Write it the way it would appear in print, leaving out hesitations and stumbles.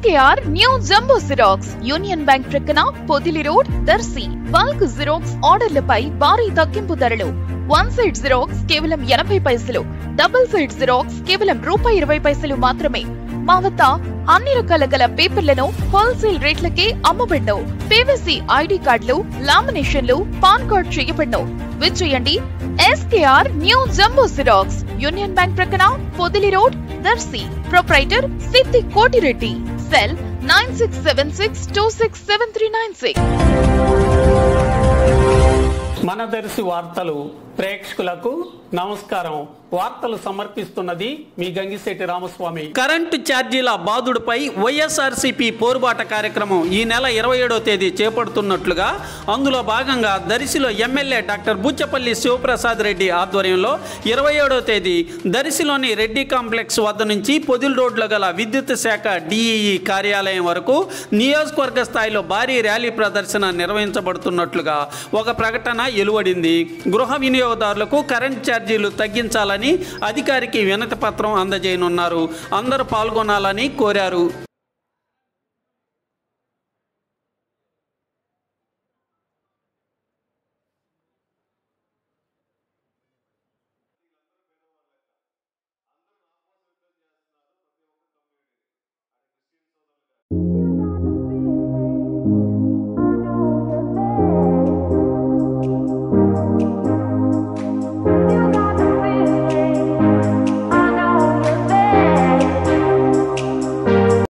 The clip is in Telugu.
SKR new jumbo xerox union bank ప్రక్కన Podili road Darsi. Bulk xerox ఆర్డర్లపై భారీ తగ్గింపు ధరలు. వన్ సైడ్ జిరాక్స్ కేవలం 80 పైసలు, డబుల్ సైడ్ జిరాక్స్ కేవలం ₹20 మాత్రమే. మా వద్ద అన్ని రకాల గల పేపర్లను హోల్సేల్ రేట్లకే అమ్మబడ్ను. PVC ID కార్డులు, లామినేషన్లు, పాన్ కార్డ్ చేయబడ్ను. విచ్చేయండి SKR new jumbo xerox union bank ప్రక్కన పొదిలి రోడ్ దర్శి. ప్రొప్రైటర్ సిద్ధి కోటిరెడ్డి. సెల్ 9676267396. మన దర్శి వార్తలు ప్రేక్షకులకు నమస్కారం. వార్తలు సమర్పిస్తున్నది మీ గంగిశెట్టి రామస్వామి. కరెంటు ఛార్జీల బాదుడుపై వైఎస్ఆర్సీపీ పోరుబాట కార్యక్రమం ఈ నెల 27వ తేదీ చేపడుతున్నట్లుగా, అందులో భాగంగా దర్శిలో ఎమ్మెల్యే డాక్టర్ బుచ్చపల్లి శివప్రసాద్ రెడ్డి ఆధ్వర్యంలో 27వ తేదీ దర్శిలోని రెడ్డి కాంప్లెక్స్ వద్ద నుంచి పొదిలి రోడ్లో గల విద్యుత్ శాఖ DEE కార్యాలయం వరకు నియోజకవర్గ స్థాయిలో భారీ ర్యాలీ ప్రదర్శన నిర్వహించబడుతున్నట్లుగా ఒక ప్రకటన వెలువడింది. గృహ వినియోగదారులకు కరెంట్ ఛార్జీలు తగ్గించాలని అధికారికి వినతి పత్రం అందజేయనున్నారు. అందరూ పాల్గొనాలని కోరారు.